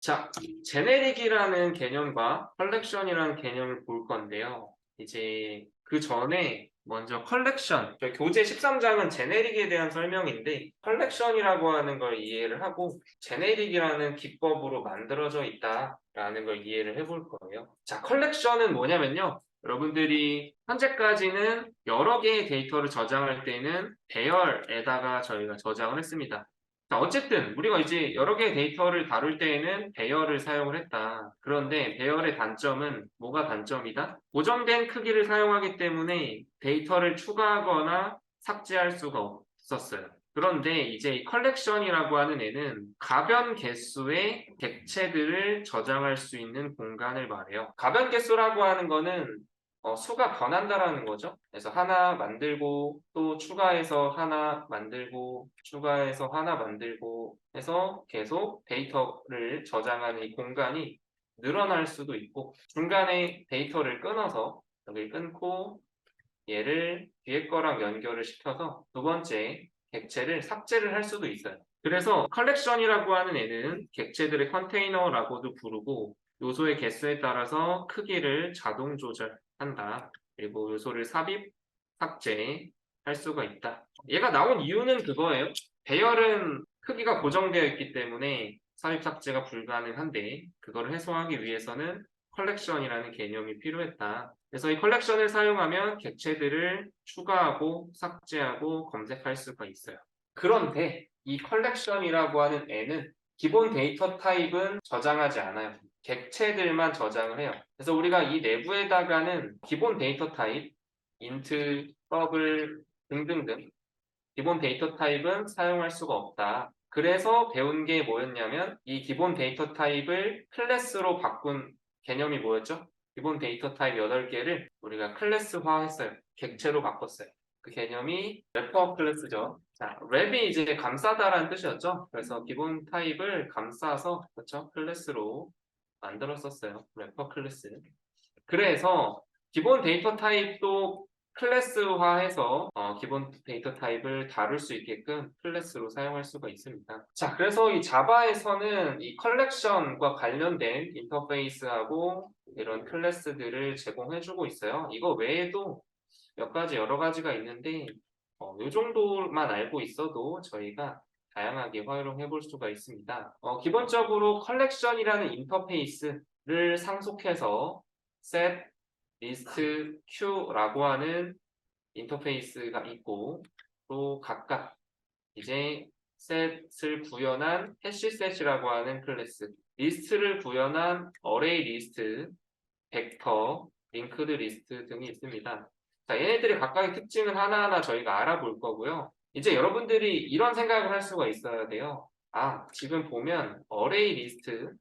자, 제네릭이라는 개념과 컬렉션이라는 개념을 볼 건데요. 이제 그 전에 먼저 컬렉션, 저희 교재 13장은 제네릭에 대한 설명인데 컬렉션이라고 하는 걸 이해를 하고 제네릭이라는 기법으로 만들어져 있다라는 걸 이해를 해볼 거예요. 자, 컬렉션은 뭐냐면요. 여러분들이 현재까지는 여러 개의 데이터를 저장할 때는 배열에다가 저희가 저장을 했습니다. 자, 어쨌든 우리가 이제 여러 개의 데이터를 다룰 때에는 배열을 사용을 했다. 그런데 배열의 단점은 뭐가 단점이다? 고정된 크기를 사용하기 때문에 데이터를 추가하거나 삭제할 수가 없었어요. 그런데 이제 이 컬렉션이라고 하는 애는 가변 개수의 객체들을 저장할 수 있는 공간을 말해요. 가변 개수라고 하는 거는 수가 변한다라는 거죠. 그래서 하나 만들고 또 추가해서 하나 만들고 추가해서 하나 만들고 해서 계속 데이터를 저장하는 이 공간이 늘어날 수도 있고 중간에 데이터를 끊어서 여기 끊고 얘를 뒤에 거랑 연결을 시켜서 두 번째 객체를 삭제를 할 수도 있어요. 그래서 컬렉션이라고 하는 애는 객체들의 컨테이너라고도 부르고 요소의 개수에 따라서 크기를 자동 조절한다. 그리고 요소를 삽입, 삭제할 수가 있다. 얘가 나온 이유는 그거예요. 배열은 크기가 고정되어 있기 때문에 삽입, 삭제가 불가능한데 그거를 해소하기 위해서는 컬렉션이라는 개념이 필요했다. 그래서 이 컬렉션을 사용하면 객체들을 추가하고 삭제하고 검색할 수가 있어요. 그런데 이 컬렉션이라고 하는 애는 기본 데이터 타입은 저장하지 않아요. 객체들만 저장을 해요. 그래서 우리가 이 내부에다가는 기본 데이터 타입, int, bubble 등등등 기본 데이터 타입은 사용할 수가 없다. 그래서 배운 게 뭐였냐면 이 기본 데이터 타입을 클래스로 바꾼 개념이 뭐였죠? 기본 데이터 타입 8개를 우리가 클래스화 했어요. 객체로 바꿨어요. 그 개념이 래퍼 클래스죠. 자, 랩이 이제 감싸다라는 뜻이었죠. 그래서 기본 타입을 감싸서 그렇죠? 클래스로 만들었었어요. 래퍼 클래스. 그래서 기본 데이터 타입도 클래스화해서 기본 데이터 타입을 다룰 수 있게끔 클래스로 사용할 수가 있습니다. 자, 그래서 이 자바에서는 이 컬렉션과 관련된 인터페이스하고 이런 클래스들을 제공해주고 있어요. 이거 외에도 몇 가지 여러 가지가 있는데 이 정도만 알고 있어도 저희가 다양하게 활용해 볼 수가 있습니다. 기본적으로 컬렉션이라는 인터페이스를 상속해서 set, list, queue라고 하는 인터페이스가 있고 또 각각 이제 set을 구현한 해시셋이라고 하는 클래스, 리스트를 구현한 array list, 벡터, 링크드 리스트 등이 있습니다. 자, 얘네들의 각각의 특징을 하나하나 저희가 알아볼 거고요. 이제 여러분들이 이런 생각을 할 수가 있어야 돼요. 아, 지금 보면 array 리스트,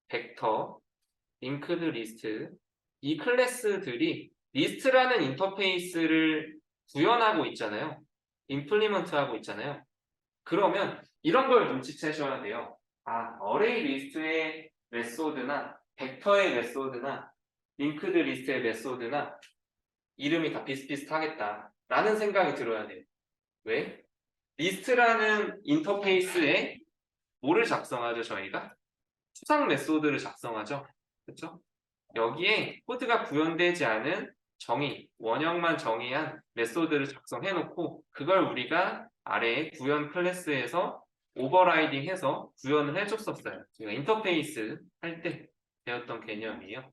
벡터, 링크드 리스트 이 클래스들이 리스트라는 인터페이스를 구현하고 있잖아요. 임플리먼트하고 있잖아요. 그러면 이런 걸 눈치채셔야 돼요. 아, 어레이 리스트의 메소드나 벡터의 메소드나 링크드 리스트의 메소드나 이름이 다 비슷비슷하겠다 라는 생각이 들어야 돼요. 왜? 리스트라는 인터페이스에 뭐를 작성하죠, 저희가? 추상 메소드를 작성하죠. 그렇죠? 여기에 코드가 구현되지 않은 정의, 원형만 정의한 메소드를 작성해 놓고 그걸 우리가 아래에 구현 클래스에서 오버라이딩해서 구현을 해줬었어요. 제가 인터페이스 할 때 배웠던 개념이에요.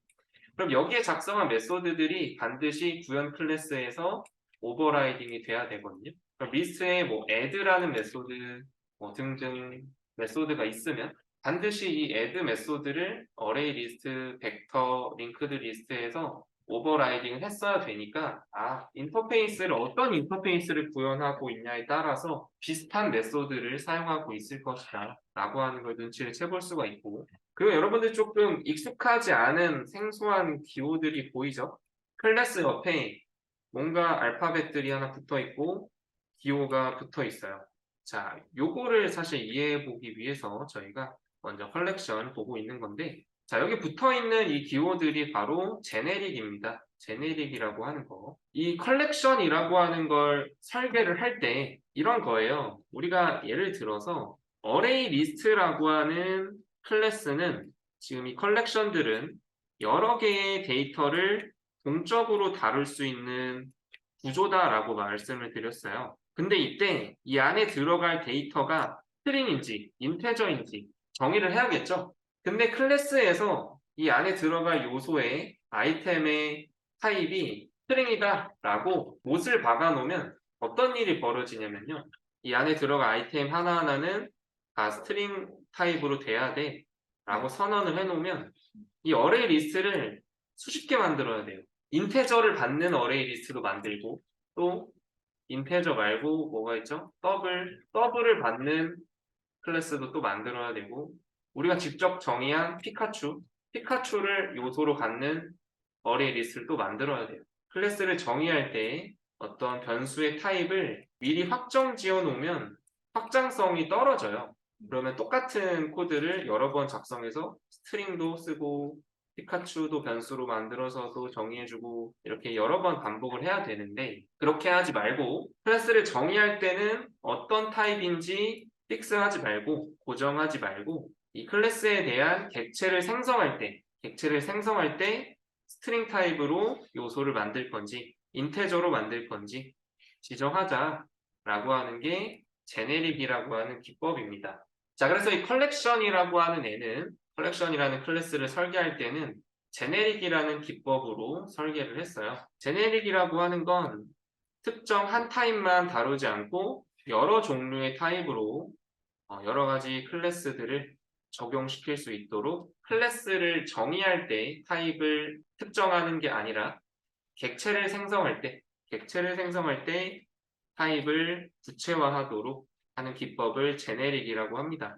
그럼 여기에 작성한 메소드들이 반드시 구현 클래스에서 오버라이딩이 돼야 되거든요. 그럼 리스트에 뭐 add라는 메소드 뭐 등등 메소드가 있으면 반드시 이 add 메소드를 array 리스트, 벡터, 링크드 리스트에서 오버라이딩을 했어야 되니까 인터페이스를 어떤 인터페이스를 구현하고 있냐에 따라서 비슷한 메소드를 사용하고 있을 것이다 라고 하는 걸 눈치를 채볼 수가 있고 그리고 여러분들 조금 익숙하지 않은 생소한 기호들이 보이죠? 클래스 옆에 뭔가 알파벳들이 하나 붙어 있고 기호가 붙어 있어요. 자, 요거를 사실 이해해 보기 위해서 저희가 먼저 컬렉션 보고 있는 건데 자, 여기 붙어 있는 이 기호들이 바로 제네릭입니다. 제네릭이라고 하는 거. 이 컬렉션이라고 하는 걸 설계를 할 때 이런 거예요. 우리가 예를 들어서 어레이 리스트라고 하는 클래스는 지금 이 컬렉션들은 여러 개의 데이터를 동적으로 다룰 수 있는 구조다라고 말씀을 드렸어요. 근데 이때 이 안에 들어갈 데이터가 스트링인지 인테저인지 정의를 해야겠죠? 근데 클래스에서 이 안에 들어갈 요소의 아이템의 타입이 스트링이다라고 못을 박아놓으면 어떤 일이 벌어지냐면요. 이 안에 들어갈 아이템 하나하나는 다 스트링 타입으로 돼야 돼 라고 선언을 해놓으면 이 어레이 리스트를 수십 개 만들어야 돼요. 인테저를 받는 어레이 리스트도 만들고 또 인테저 말고 뭐가 있죠? 더블을 받는 클래스도 또 만들어야 되고 우리가 직접 정의한 피카츄를 요소로 갖는 어레이 리스트를 또 만들어야 돼요. 클래스를 정의할 때 어떤 변수의 타입을 미리 확정 지어 놓으면 확장성이 떨어져요. 그러면 똑같은 코드를 여러 번 작성해서 스트링도 쓰고 피카츄도 변수로 만들어서도 정의해주고 이렇게 여러 번 반복을 해야 되는데 그렇게 하지 말고 클래스를 정의할 때는 어떤 타입인지 픽스하지 말고 고정하지 말고 이 클래스에 대한 객체를 생성할 때 스트링 타입으로 요소를 만들 건지 인테저로 만들 건지 지정하자라고 하는 게 제네릭이라고 하는 기법입니다. 자, 그래서 이 컬렉션이라는 클래스를 설계할 때는 제네릭이라는 기법으로 설계를 했어요. 제네릭이라고 하는 건 특정 한 타입만 다루지 않고 여러 종류의 타입으로 여러 가지 클래스들을 적용시킬 수 있도록 클래스를 정의할 때 타입을 특정하는 게 아니라 객체를 생성할 때 타입을 구체화하도록 하는 기법을 제네릭이라고 합니다.